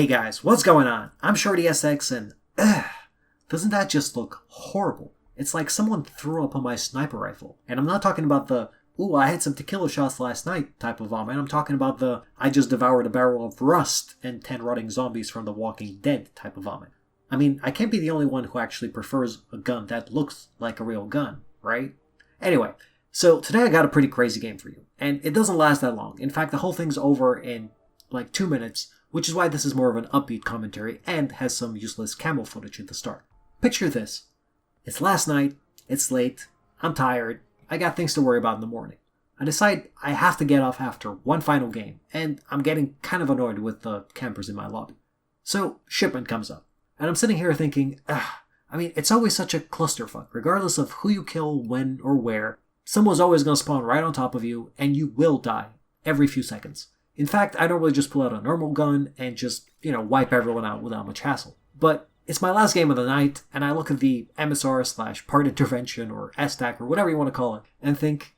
Hey guys, what's going on? I'm Shorty SX and doesn't that just look horrible? It's like someone threw up on my sniper rifle. And I'm not talking about the, ooh, I had some tequila shots last night type of vomit. I'm talking about the, I just devoured a barrel of rust and 10 rotting zombies from The Walking Dead type of vomit. I mean, I can't be the only one who actually prefers a gun that looks like a real gun, right? Anyway, so today I got a pretty crazy game for you. And it doesn't last that long. In fact, the whole thing's over in like 2 minutes, which is why this is more of an upbeat commentary and has some useless camel footage at the start. Picture this. It's last night, it's late, I'm tired, I got things to worry about in the morning. I decide I have to get off after one final game, and I'm getting kind of annoyed with the campers in my lobby. So, Shipment comes up, and I'm sitting here thinking, it's always such a clusterfuck. Regardless of who you kill, when, or where, someone's always going to spawn right on top of you, and you will die every few seconds. In fact, I normally just pull out a normal gun and just, wipe everyone out without much hassle. But it's my last game of the night, and I look at the MSR / part intervention or S-Tac or whatever you want to call it, and think,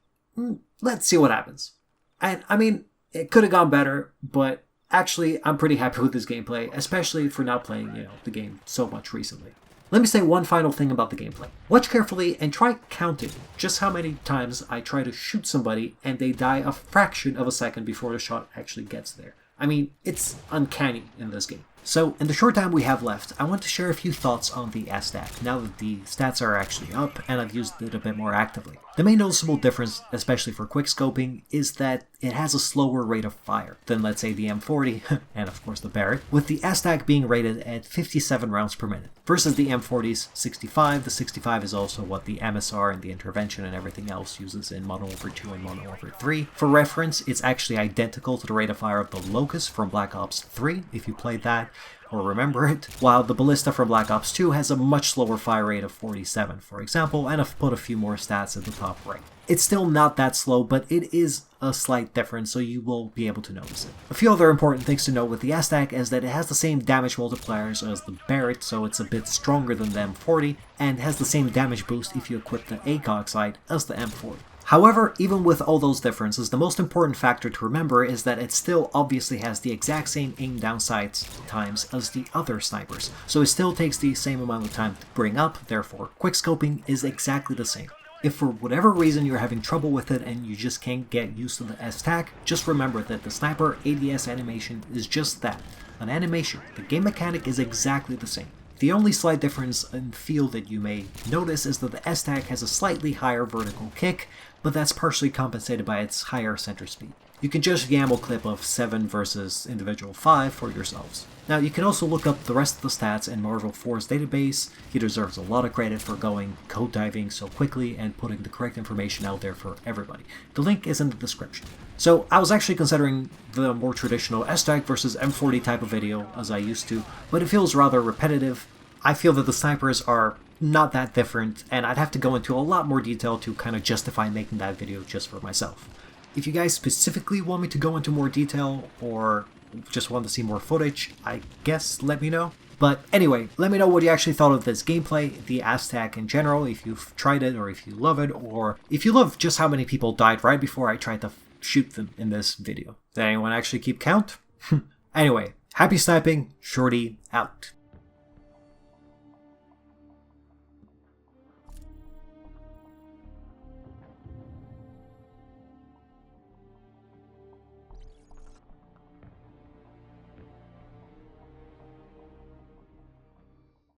let's see what happens. And I mean, it could have gone better, but actually, I'm pretty happy with this gameplay, especially for not playing, the game so much recently. Let me say one final thing about the gameplay. Watch carefully and try counting just how many times I try to shoot somebody and they die a fraction of a second before the shot actually gets there. I mean, it's uncanny in this game. So, in the short time we have left, I want to share a few thoughts on the S-Tac, now that the stats are actually up and I've used it a bit more actively. The main noticeable difference, especially for Quickscoping, is that it has a slower rate of fire than, let's say, the M40, and of course the Barrett, with the S-Tac being rated at 57 rounds per minute, versus the M40's 65. The 65 is also what the MSR and the intervention and everything else uses in Modern Warfare 2 and Modern Warfare 3. For reference, it's actually identical to the rate of fire of the Locust from Black Ops 3, if you played that or remember it, while the Ballista from Black Ops 2 has a much slower fire rate of 47, for example, and I've put a few more stats at the top right. It's still not that slow, but it is a slight difference, so you will be able to notice it. A few other important things to note with the S-Tac is that it has the same damage multipliers as the Barrett, so it's a bit stronger than the M40, and has the same damage boost if you equip the ACOG sight as the M40. However, even with all those differences, the most important factor to remember is that it still obviously has the exact same aim down sight times as the other snipers, so it still takes the same amount of time to bring up, therefore Quickscoping is exactly the same. If for whatever reason you're having trouble with it and you just can't get used to the S-Tac, just remember that the sniper ADS animation is just that, an animation. The game mechanic is exactly the same. The only slight difference in feel that you may notice is that the S-Tac has a slightly higher vertical kick, but that's partially compensated by its higher center speed. You can judge the ammo clip of 7 versus individual 5 for yourselves. Now, you can also look up the rest of the stats in Marvel 4's database. He deserves a lot of credit for going code diving so quickly and putting the correct information out there for everybody. The link is in the description. So, I was actually considering the more traditional S-Tac versus M40 type of video, as I used to, but it feels rather repetitive. I feel that the snipers are not that different, and I'd have to go into a lot more detail to kind of justify making that video just for myself. If you guys specifically want me to go into more detail, or just want to see more footage, I guess let me know. But anyway, let me know what you actually thought of this gameplay, the S-Tac in general, if you've tried it, or if you love it, or if you love just how many people died right before I tried to shoot them in this video. Did anyone actually keep count? Anyway, happy sniping, Shorty out.